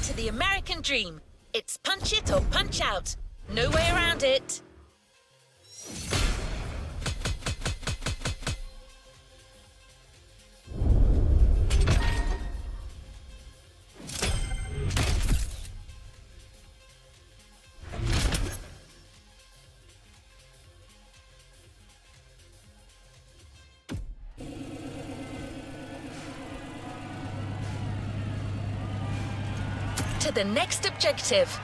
to the American dream. It's punch it or punch out. No way around it. To the next objective.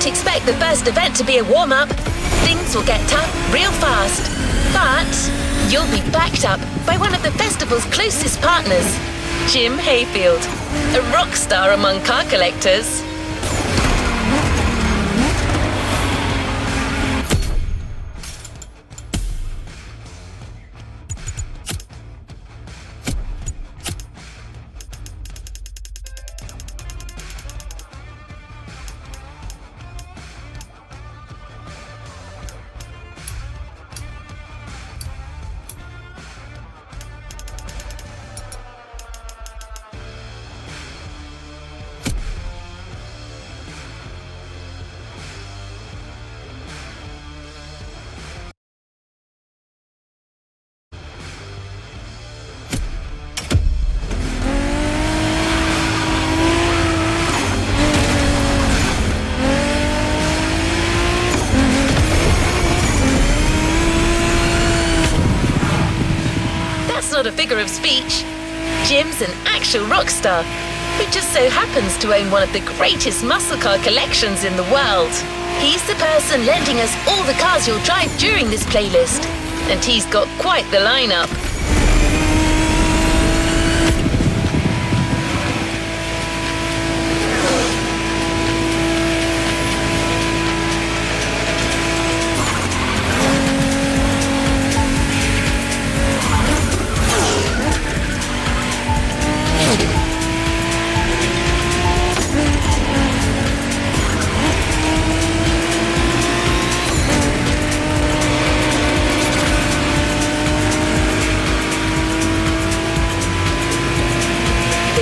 Expect the first event to be a warm-up. Things will get tough real fast. But you'll be backed up by one of the festival's closest partners, Jim Hayfield, a rock star among car collectors. Not a figure of speech. Jim's an actual rock star who just so happens to own one of the greatest muscle car collections in the world. He's the person lending us all the cars you'll drive during this playlist, and he's got quite the lineup.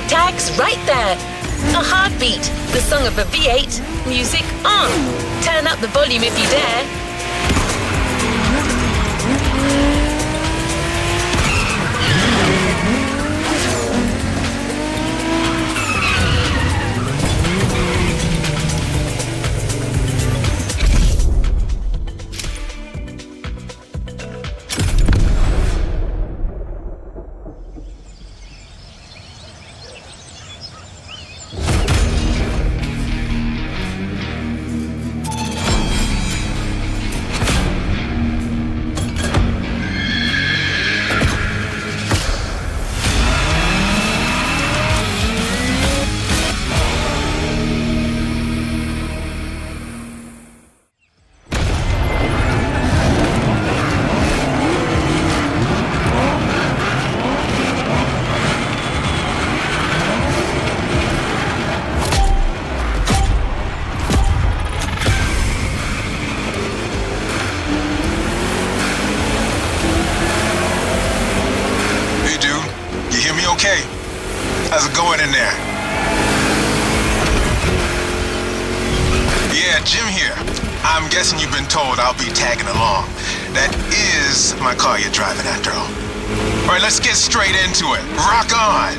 Tag's right there. A heartbeat, the song of a V8, music on. Turn up the volume if you dare. Okay. How's it going in there? Yeah, Jim here. I'm guessing you've been told I'll be tagging along. That is my car you're driving after all. All right, let's get straight into it. Rock on.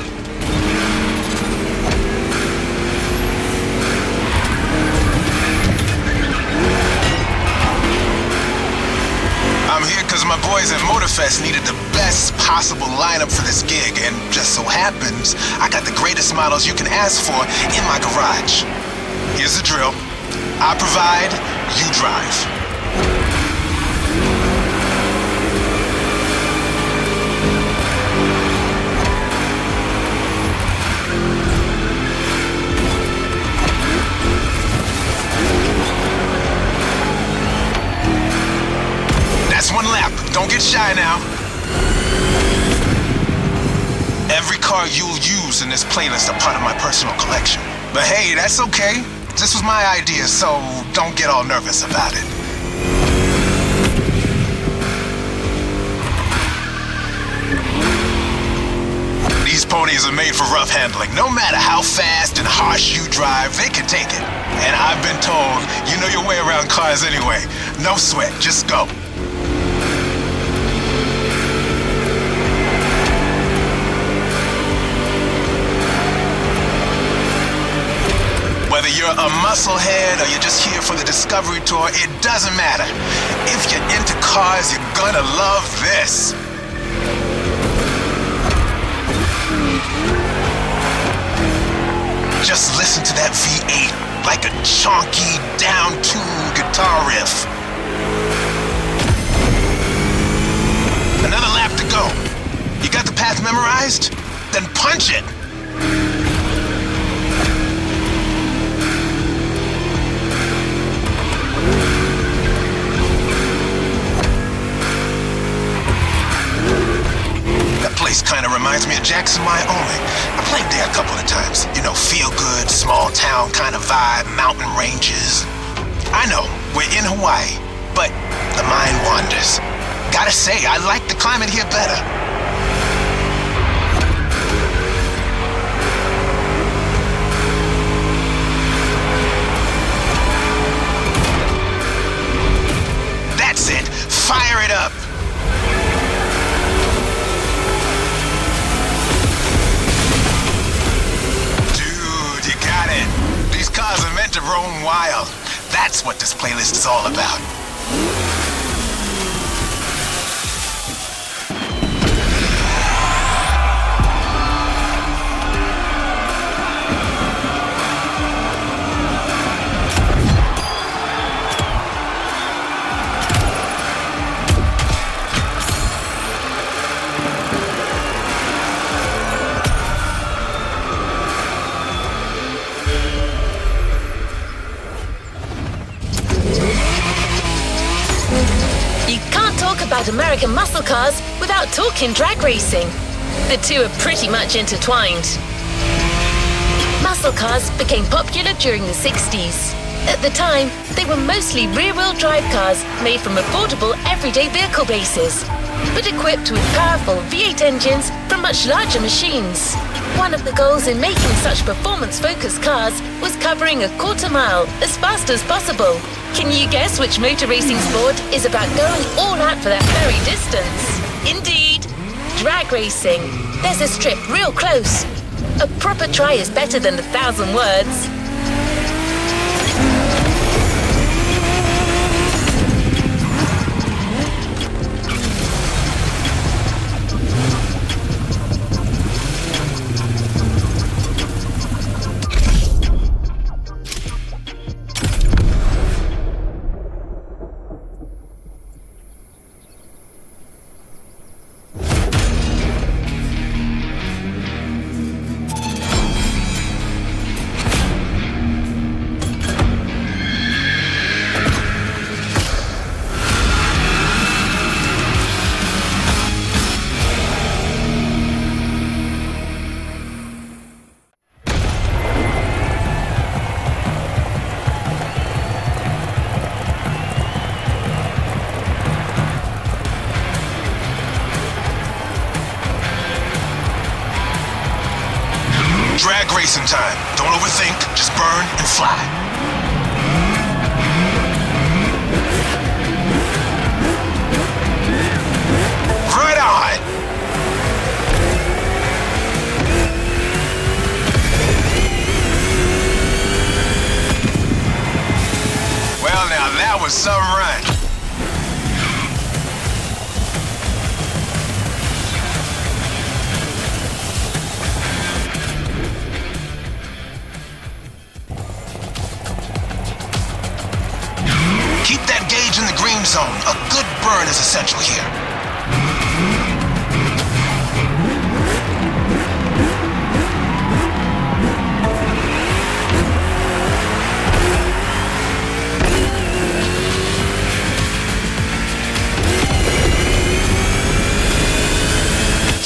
I'm here because my boys at Motorfest needed the best possible lineup for this gig, and just so happens, I got the greatest models you can ask for in my garage. Here's the drill. I provide, you drive. That's one lap. Don't get shy now. Every car you'll use in this playlist are part of my personal collection. But hey, that's okay. This was my idea, so don't get all nervous about it. These ponies are made for rough handling. No matter how fast and harsh you drive, they can take it. And I've been told, you know your way around cars anyway. No sweat, just go. Whether you're a musclehead or you're just here for the Discovery Tour, it doesn't matter. If you're into cars, you're gonna love this. Just listen to that V8 like a chunky, down-tuned guitar riff. Another lap to go. You got the path memorized? Then punch it. Place kind of reminds me of Jackson, Wyoming. I played there a couple of times. You know, feel good, small town kind of vibe, mountain ranges. I know, we're in Hawaii, but the mind wanders. Gotta say, I like the climate here better. That's it, fire it up. These cars are meant to roam wild. That's what this playlist is all about. About American muscle cars without talking drag racing. The two are pretty much intertwined. Muscle cars became popular during the 60s. At the time, they were mostly rear-wheel drive cars made from affordable everyday vehicle bases, but equipped with powerful V8 engines from much larger machines. One of the goals in making such performance-focused cars was covering a quarter mile as fast as possible. Can you guess which motor racing sport is about going all out for that very distance? Indeed, drag racing. There's a strip real close. A proper try is better than 1,000 words. Drag racing time. Don't overthink, just burn and fly. Right on! essential here.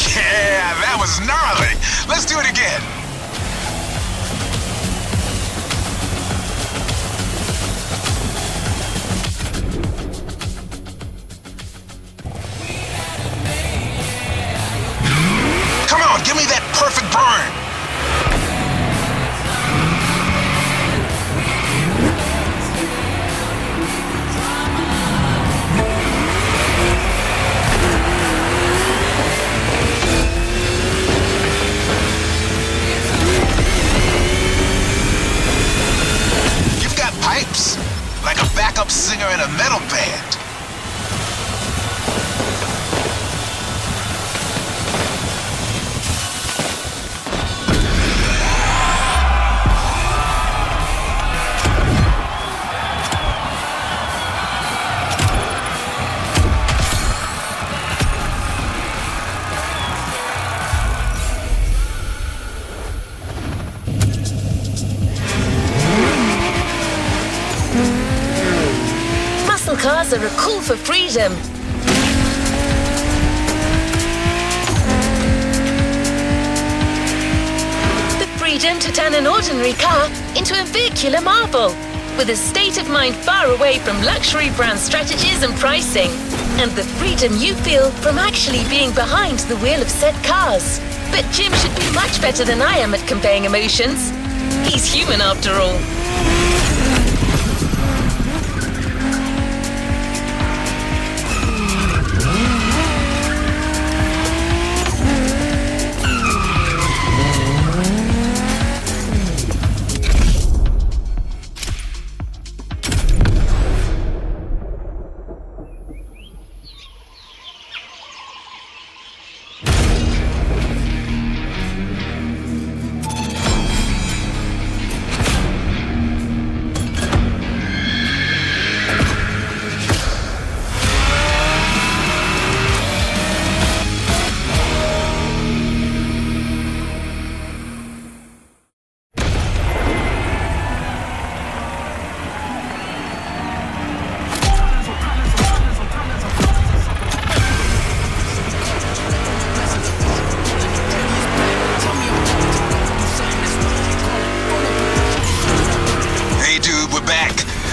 Yeah, that was gnarly. Let's do it again. Come on, give me that perfect burn. You've got pipes, like a backup singer in a metal band. Muscle cars are a call for freedom. The freedom to turn an ordinary car into a vehicular marvel, with a state of mind far away from luxury brand strategies and pricing, and the freedom you feel from actually being behind the wheel of said cars. But Jim should be much better than I am at conveying emotions. He's human after all.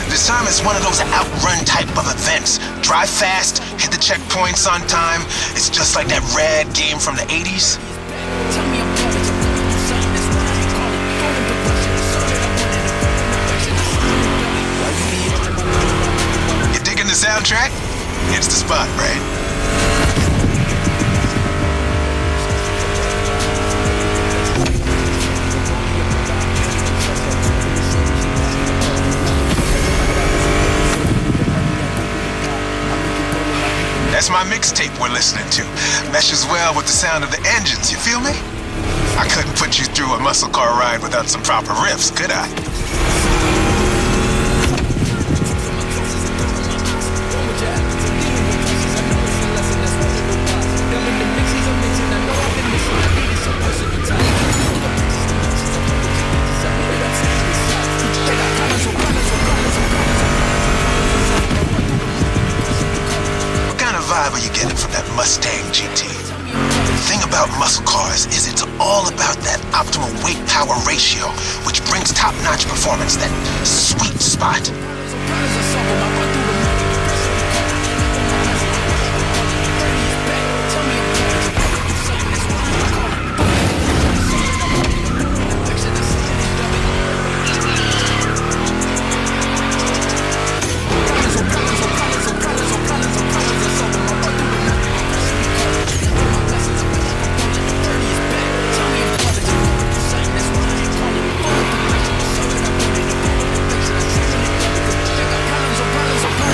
This time it's one of those outrun type of events. Drive fast, hit the checkpoints on time. It's just like that rad game from the 80s. You digging the soundtrack? It's the spot, right? That's my mixtape we're listening to. Meshes well with the sound of the engines, you feel me? I couldn't put you through a muscle car ride without some proper riffs, could I? Vibe are you getting from that Mustang GT? The thing about muscle cars is it's all about that optimal weight-power ratio, which brings top-notch performance, that sweet spot.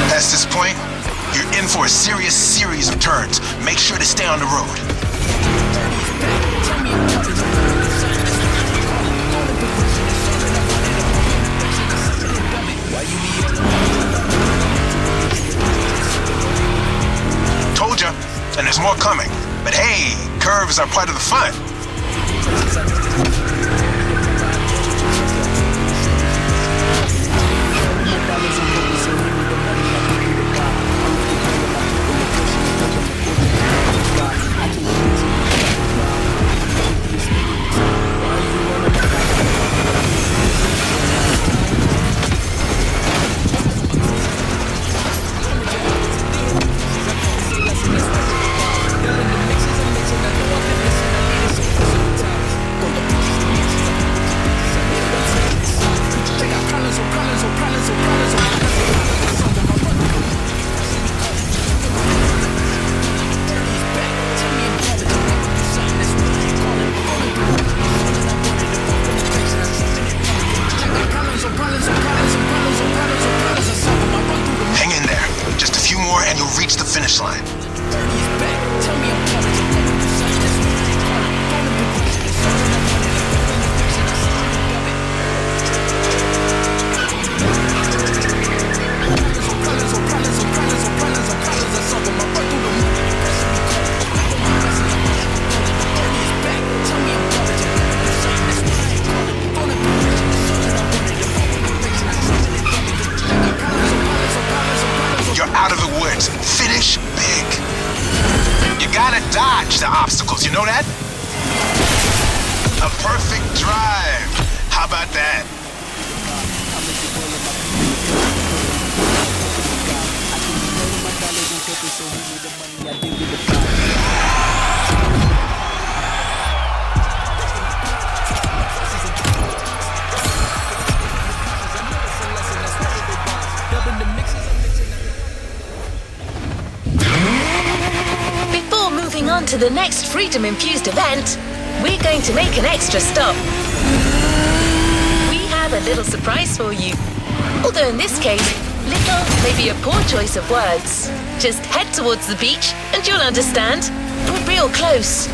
Past this point, you're in for a serious series of turns. Make sure to stay on the road. told ya. And there's more coming. But hey, curves are part of the fun. Dodge the obstacles, you know that? A perfect drive. How about that? Before moving on to the next freedom-infused event, we're going to make an extra stop. We have a little surprise for you. Although in this case, little may be a poor choice of words. Just head towards the beach and you'll understand. We're real close.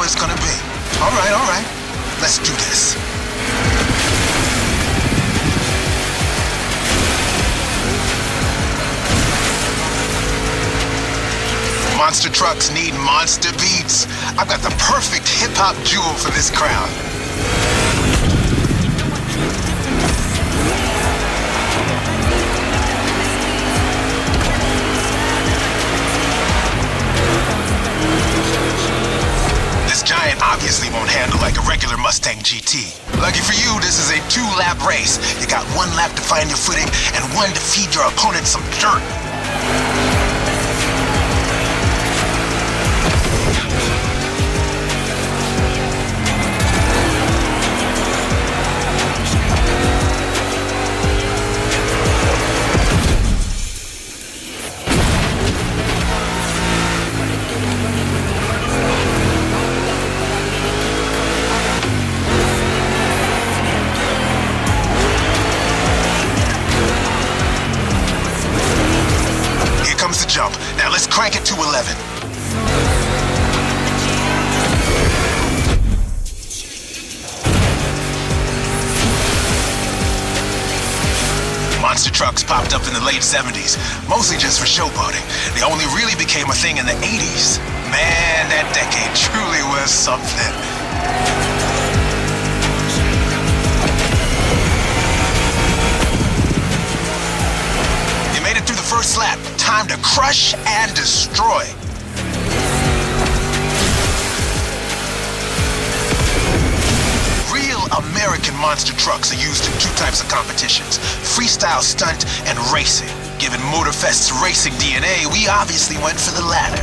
It's gonna be. All right. Let's do this. Monster trucks need monster beats. I've got the perfect hip-hop jewel for this crowd. Giant obviously won't handle like a regular Mustang GT. Lucky for you, this is a 2-lap race. You got 1 lap to find your footing and 1 to feed your opponent some dirt. Now let's crank it to 11. Monster trucks popped up in the late 70s, mostly just for showboating. They only really became a thing in the 80s. Man, that decade truly was something. You made it through the first lap. Time to crush and destroy. American monster trucks are used in two types of competitions, freestyle stunt and racing. Given Motorfest's racing DNA, we obviously went for the latter.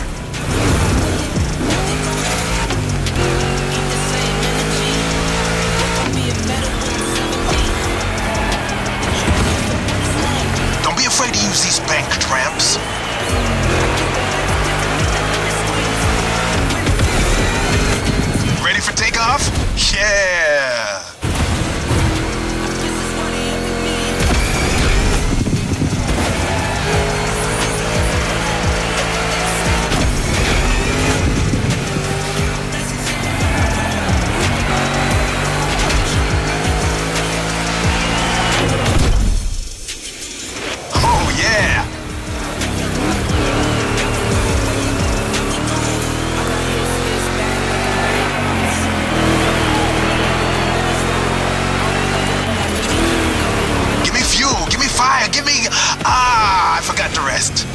Don't be afraid to use these banked ramps. Ready for takeoff? Yeah! I forgot the rest.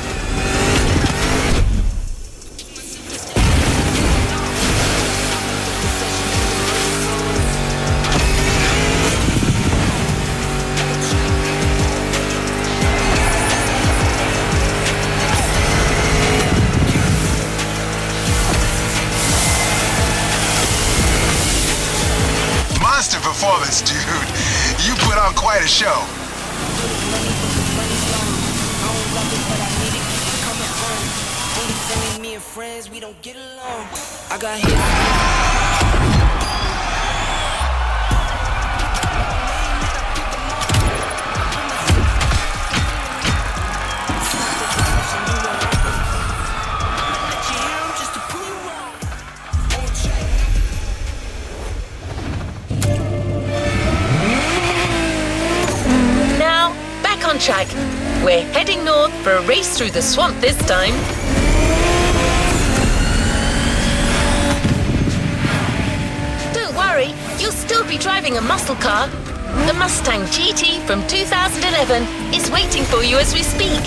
Monster performance, dude. You put on quite a show. Me and friends, we don't get along. I got hit. Now, back on track. We're heading north for a race through the swamp this time. You'll still be driving a muscle car. The Mustang GT from 2011 is waiting for you as we speak.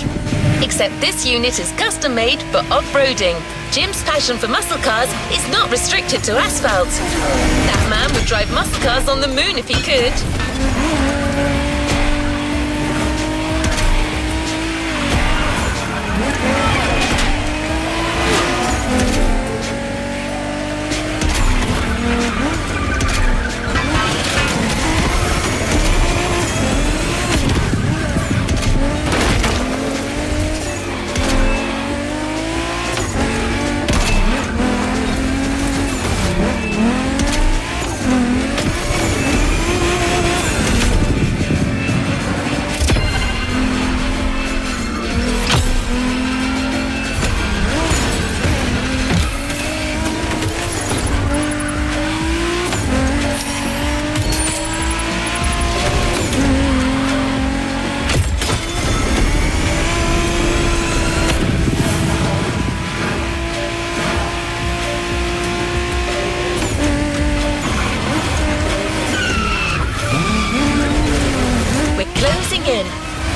Except this unit is custom made for off-roading. Jim's passion for muscle cars is not restricted to asphalt. That man would drive muscle cars on the moon if he could.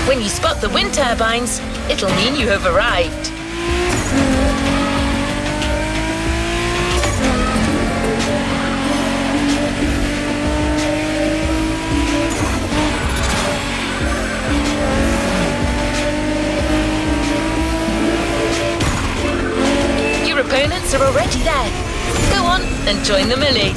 When you spot the wind turbines, it'll mean you have arrived. Your opponents are already there. Go on and join the melee.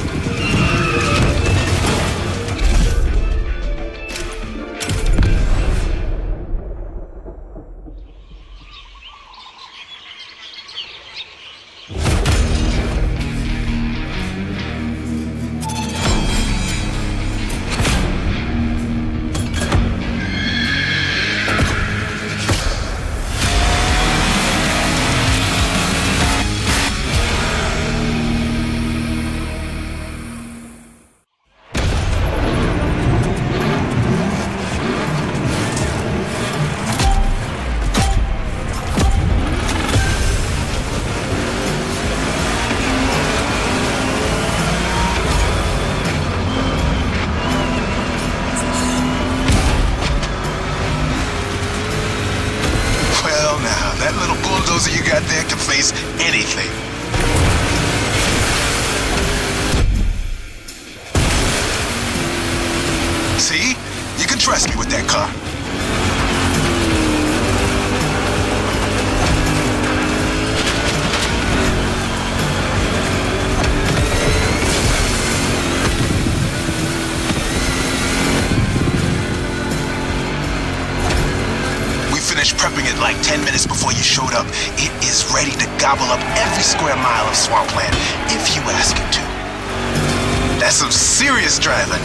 out there can face anything. See? You can trust me with that car. Prepping it like 10 minutes before you showed up. It is ready to gobble up every square mile of swampland if you ask it to. That's some serious driving.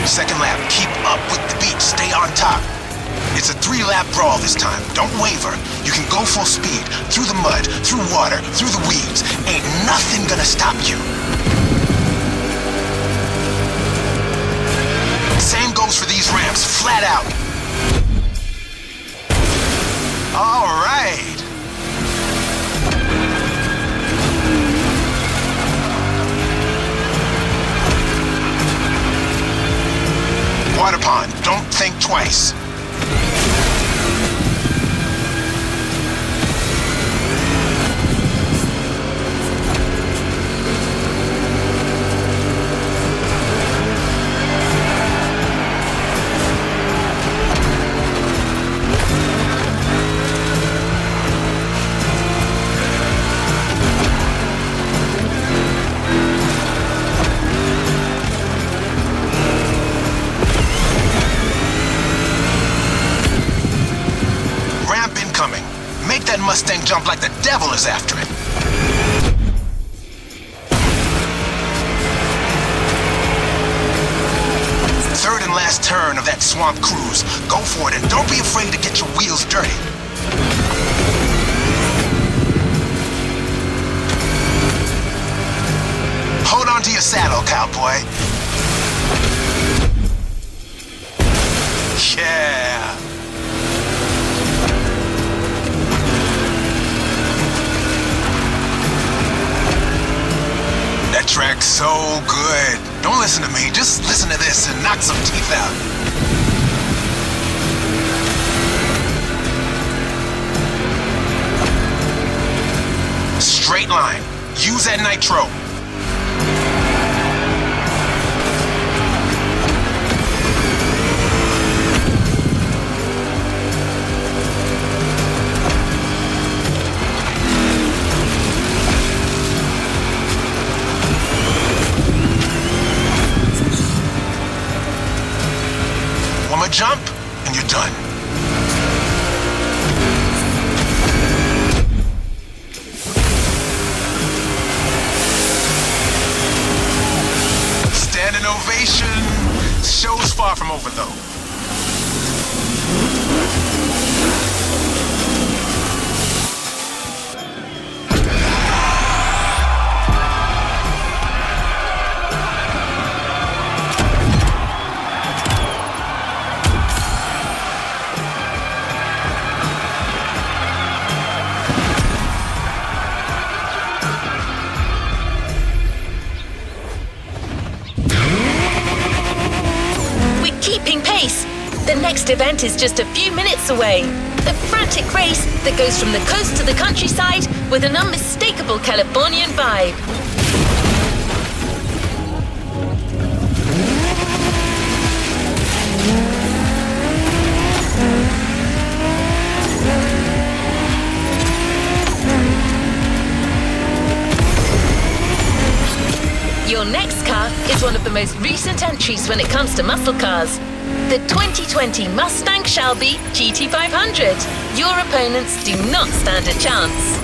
Second lap, keep up with the beat, stay on top. It's a 3-lap brawl this time, don't waver. You can go full speed, through the mud, through water, through the weeds. Ain't nothing gonna stop you. Same goes for these ramps, flat out. All right. Water pond, don't think twice. Mustang jump like the devil is after it. Third and last turn of that swamp cruise. Go for it and don't be afraid to get your wheels dirty. Hold on to your saddle, cowboy. Yeah. That track's so good. Don't listen to me, just listen to this and knock some teeth out. Straight line. Use that nitro. Jump, and you're done. Standing ovation. Show's far from over, though. The next event is just a few minutes away. The frantic race that goes from the coast to the countryside with an unmistakable Californian vibe. Your next car is one of the most recent entries when it comes to muscle cars. The 2020 Mustang Shelby GT500. Your opponents do not stand a chance.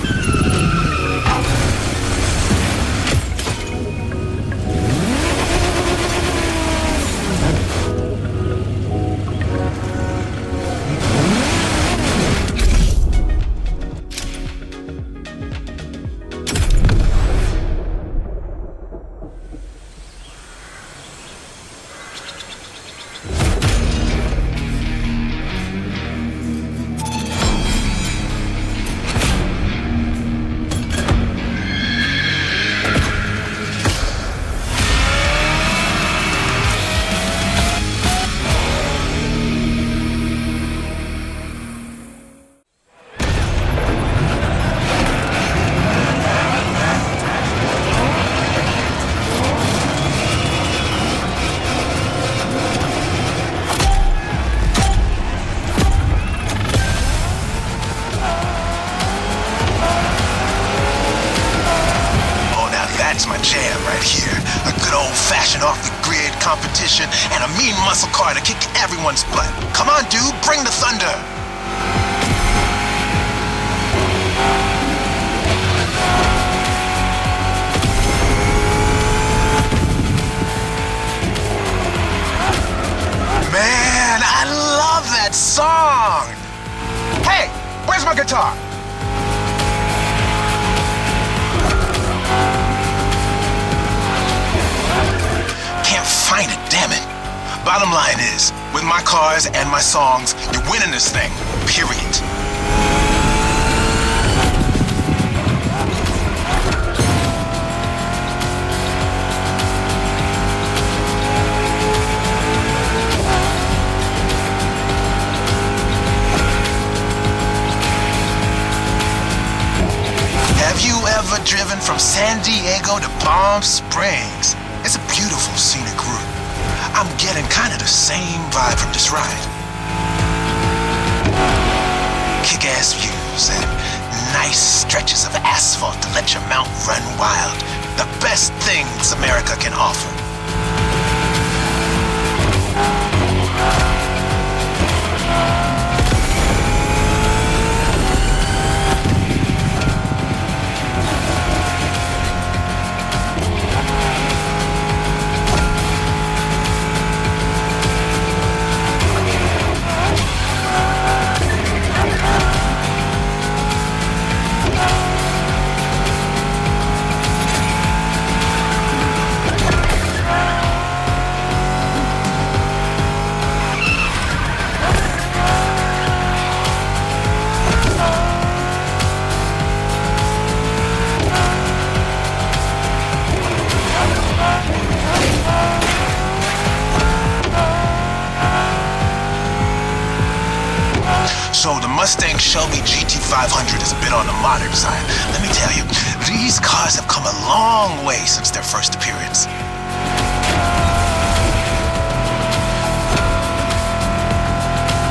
competition and a mean muscle car to kick everyone's butt. Come on, dude, bring the thunder. Man, I love that song! Hey, where's my guitar? Can't find it, damn it. Bottom line is, with my cars and my songs, you're winning this thing, period. Have you ever driven from San Diego to Palm Springs? It's a beautiful scenic route. I'm getting kind of the same vibe from this ride. Kick-ass views and nice stretches of asphalt to let your mount run wild. The best things America can offer. So the Mustang Shelby GT500 is a bit on the modern side. Let me tell you, these cars have come a long way since their first appearance.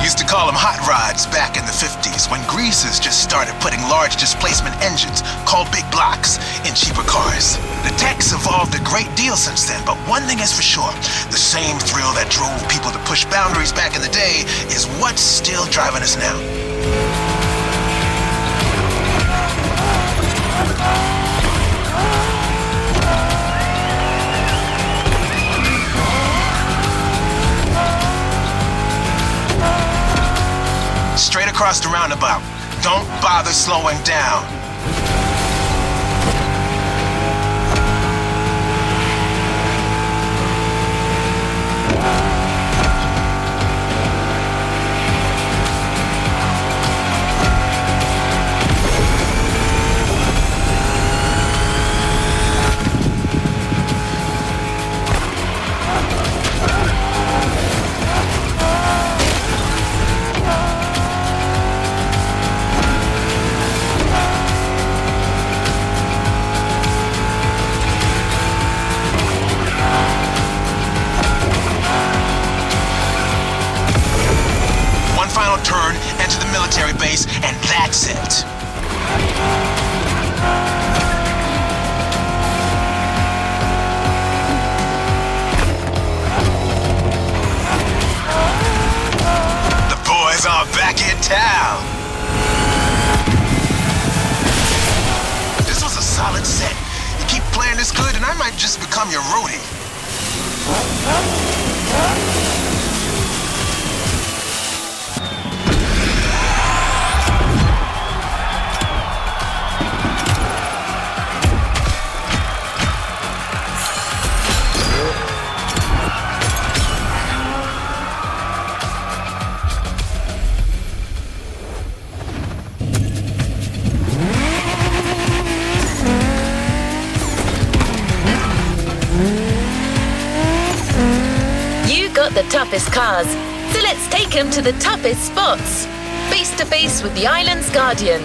Used to call them hot rods back in the 50s when greasers just started putting large displacement engines, called big blocks, in cheaper cars. The tech's evolved a great deal since then, but one thing is for sure, the same thrill that drove people to push boundaries back in the day is what's still driving us now. Straight across the roundabout. Don't bother slowing down. Turn, enter the military base, and that's it. The boys are back in town. This was a solid set. You keep playing this good, and I might just become your roadie. The toughest cars, so let's take them to the toughest spots, face to face with the island's guardian.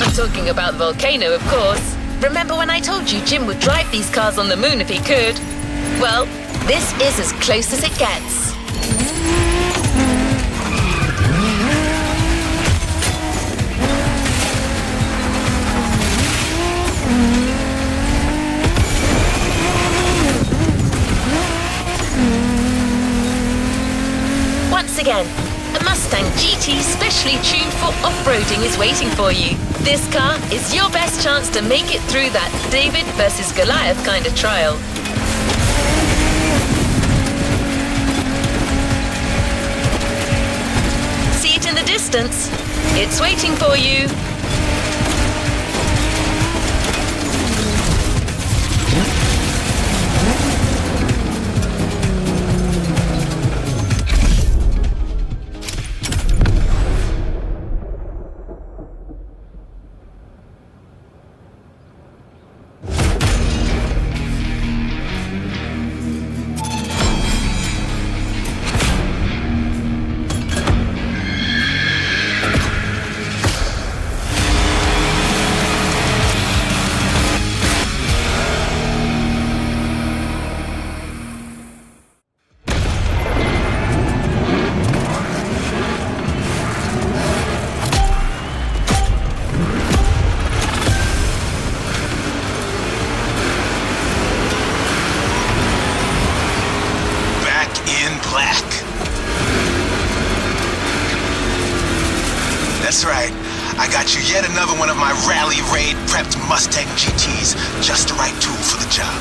I'm talking about the volcano, of course. Remember when I told you Jim would drive these cars on the moon if he could? Well, this is as close as it gets. GT specially tuned for off-roading is waiting for you. This car is your best chance to make it through that David versus Goliath kind of trial. See it in the distance. It's waiting for you. That's right. I got you yet another one of my rally raid prepped Mustang GTs. Just the right tool for the job.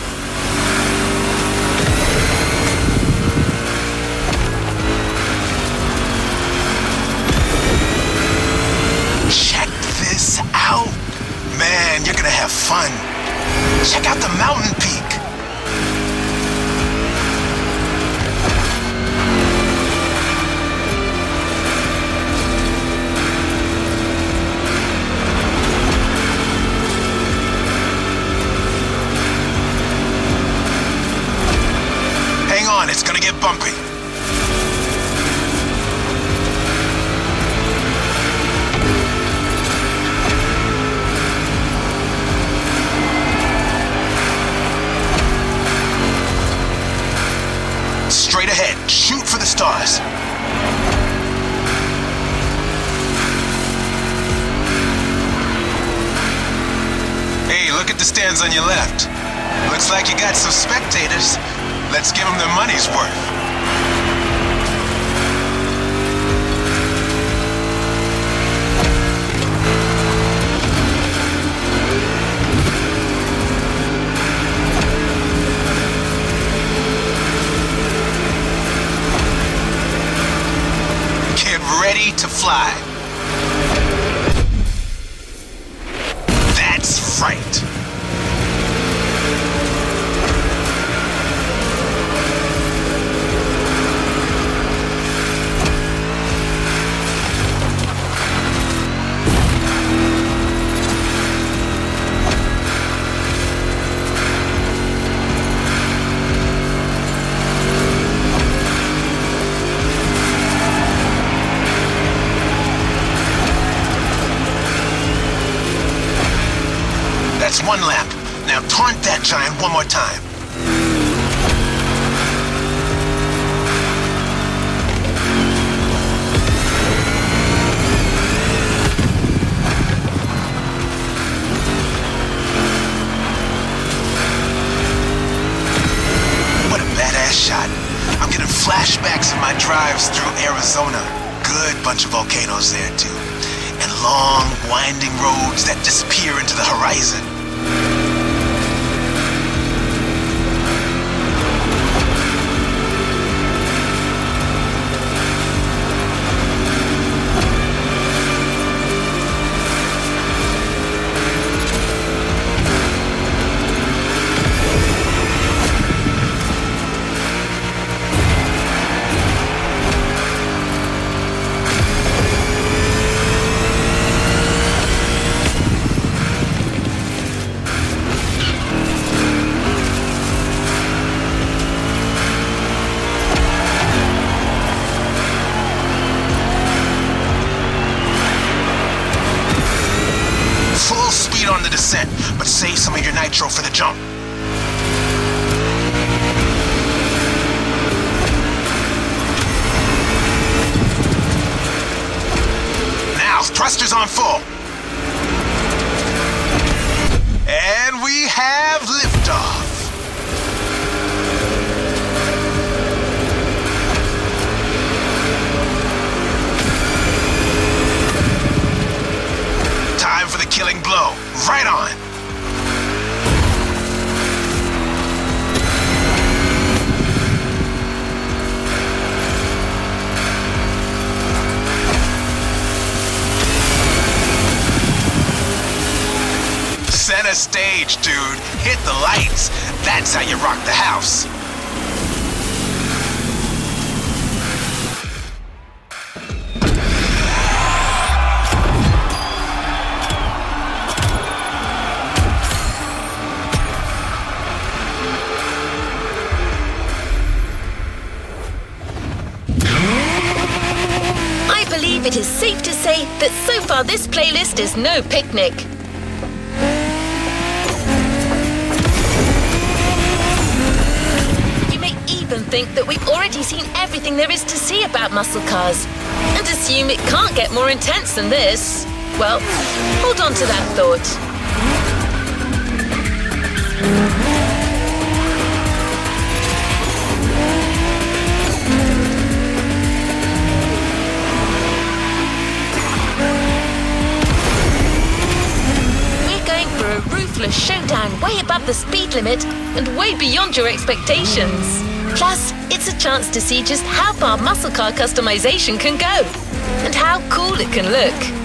Check this out. Man, you're gonna have fun. Check out the mountain peak. Hang on, it's gonna get bumpy. Straight ahead, shoot for the stars. Hey, look at the stands on your left. Looks like you got some spectators. Let's give them their money's worth. Get ready to fly. That's right. That's one lap. Now taunt that giant one more time. What a badass shot. I'm getting flashbacks of my drives through Arizona. Good bunch of volcanoes there too. And long, winding roads that disappear into the horizon. On the descent, but save some of your nitro for the jump. Now, thrusters on full. And we have liftoff. Killing blow. Right on. Center stage, dude. Hit the lights. That's how you rock the house. I believe it is safe to say that so far this playlist is no picnic. And think that we've already seen everything there is to see about muscle cars and assume it can't get more intense than this. Well, hold on to that thought. We're going for a ruthless showdown way above the speed limit and way beyond your expectations. Plus, it's a chance to see just how far muscle car customization can go and how cool it can look.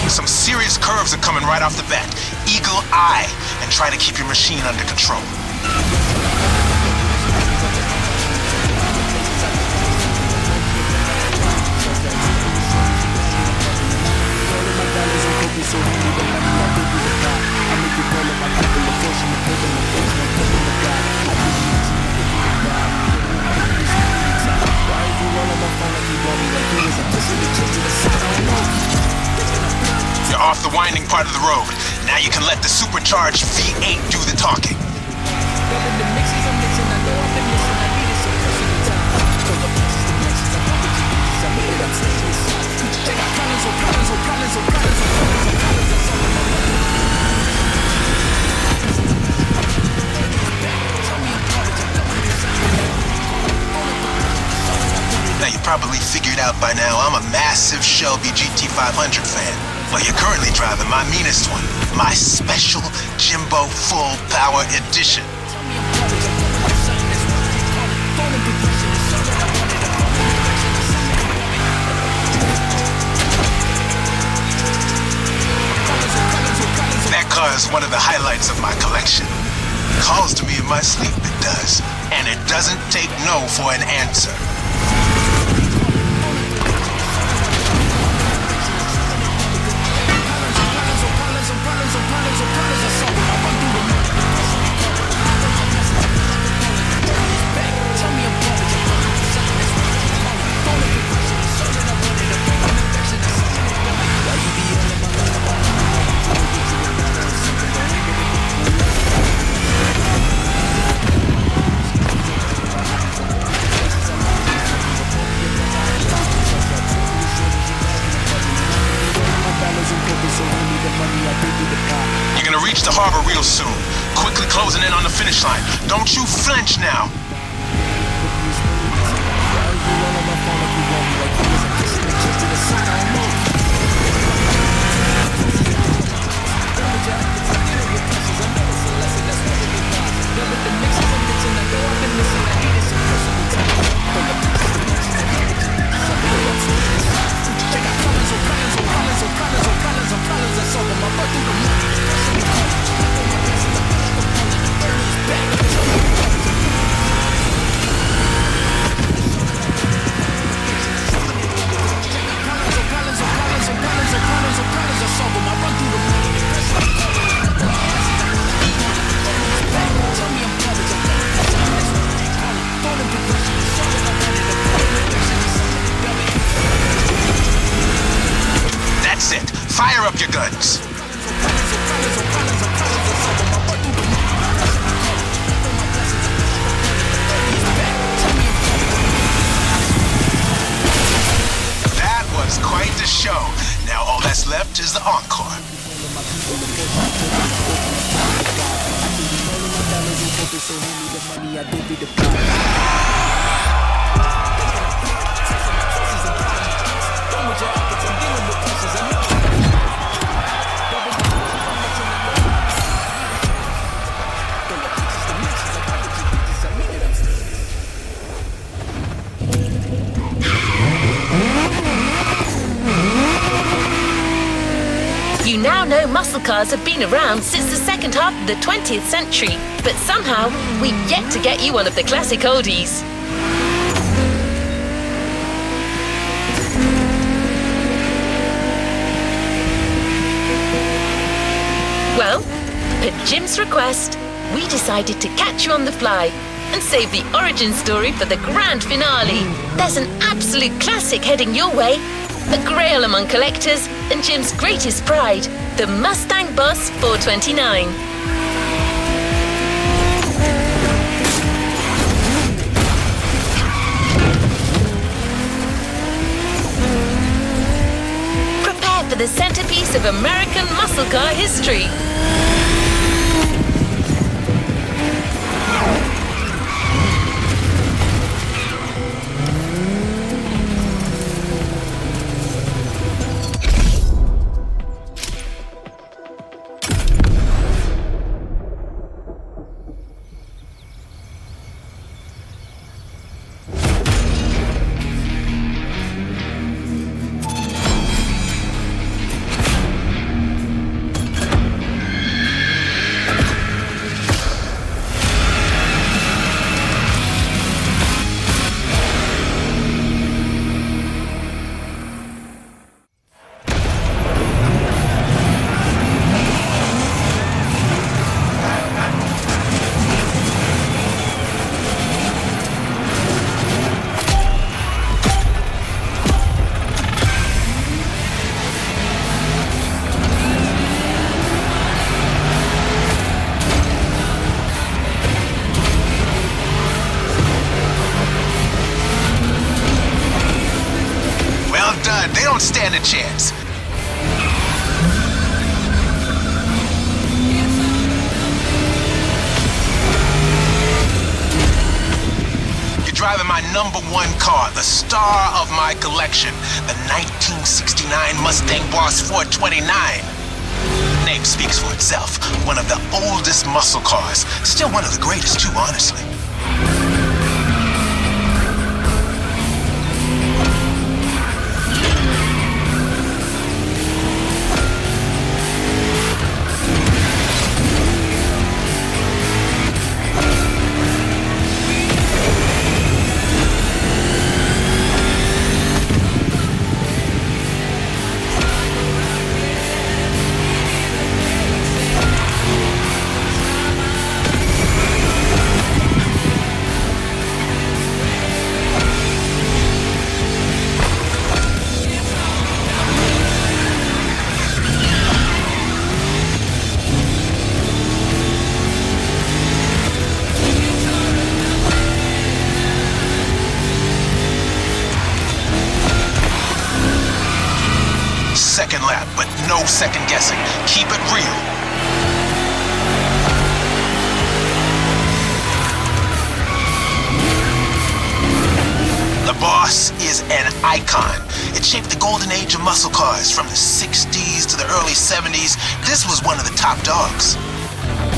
Some serious curves are coming right off the bat. Eagle eye, and try to keep your machine under control. You're off the winding part of the road. Now you can let the supercharged V8 do the talking. Now you probably figured out by now I'm a massive Shelby GT500 fan. Well, you're currently driving my meanest one, my special Jimbo Full Power Edition. That car is one of the highlights of my collection. Calls to me in my sleep, it does. And it doesn't take no for an answer. You're gonna reach the harbor real soon. Quickly closing in on the finish line. Don't you flinch now. That's it. Fire up your guns. That was quite the show. Now all that's left is the encore. You now know muscle cars have been around since the second half of the 20th century, but somehow we've yet to get you one of the classic oldies. Well, at Jim's request, we decided to catch you on the fly and save the origin story for the grand finale. There's an absolute classic heading your way, a grail among collectors and Jim's greatest pride, the Mustang Boss 429. Prepare for the centerpiece of American muscle car history. They don't stand a chance. You're driving my #1 car, the star of my collection, the 1969 Mustang Boss 429. The name speaks for itself. One of the oldest muscle cars. Still one of the greatest too, honestly. Second lap, but no second guessing. Keep it real. The Boss is an icon. It shaped the golden age of muscle cars from the 60s to the early 70s. This was one of the top dogs.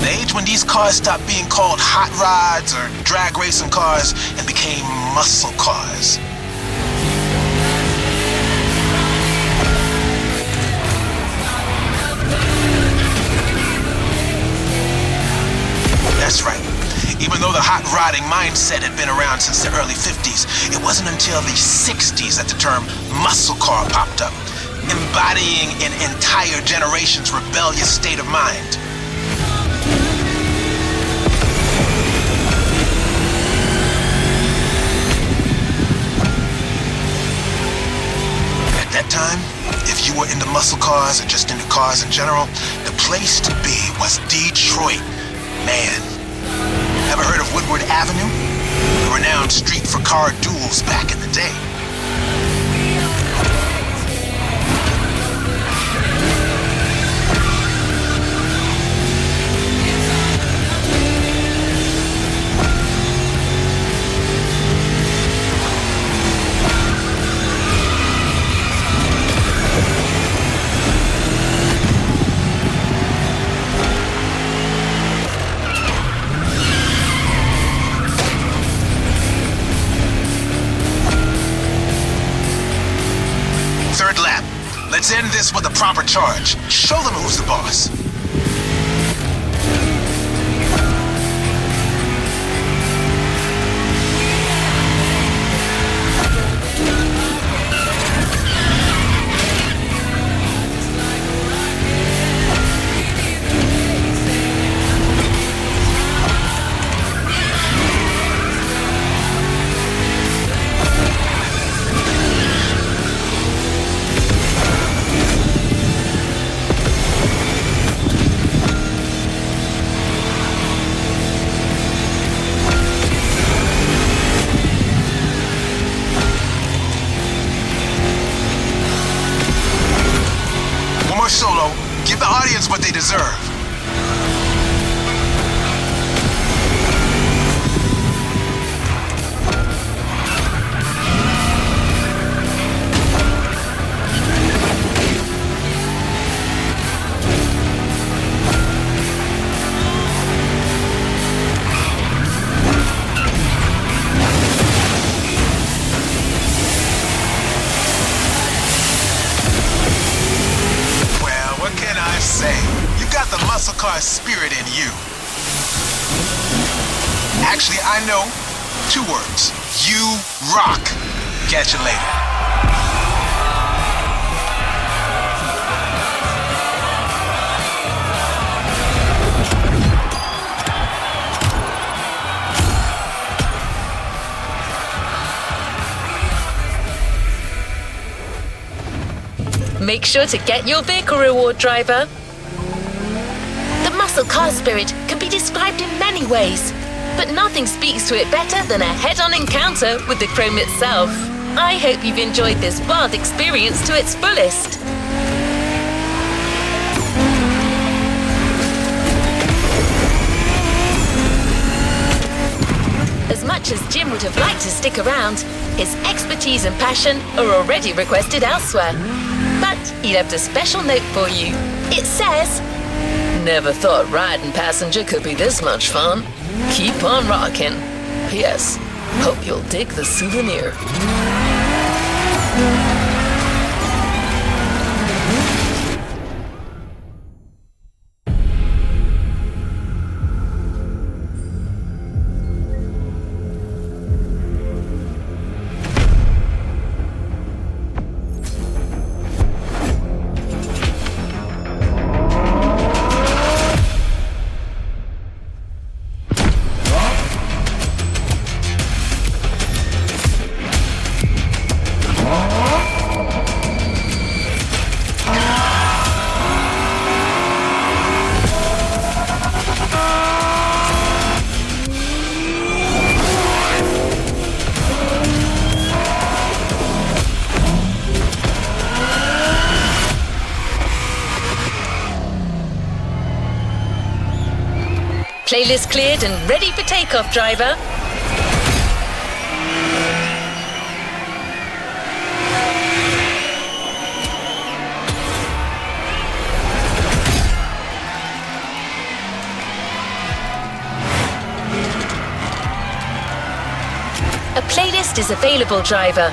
The age when these cars stopped being called hot rods or drag racing cars and became muscle cars. That's right. Even though the hot rodding mindset had been around since the early 50s, it wasn't until the 60s that the term muscle car popped up, embodying an entire generation's rebellious state of mind. At that time, if you were into muscle cars or just into cars in general, the place to be was Detroit. Man, ever heard of Woodward Avenue? A renowned street for car duels back in the day. Third lap. Let's end this with a proper charge. Show them who's the boss. Solo, give the audience what they deserve. You got the muscle car spirit in you. Actually, I know 2 words. You rock. Catch you later. Make sure to get your vehicle reward, driver. The muscle car spirit can be described in many ways, but nothing speaks to it better than a head-on encounter with the Chrome itself. I hope you've enjoyed this wild experience to its fullest. As much as Jim would have liked to stick around, his expertise and passion are already requested elsewhere. But he left a special note for you. It says, "Never thought riding passenger could be this much fun. Keep on rocking. P.S. Hope you'll dig the souvenir." Playlist cleared and ready for takeoff, driver. A playlist is available, driver.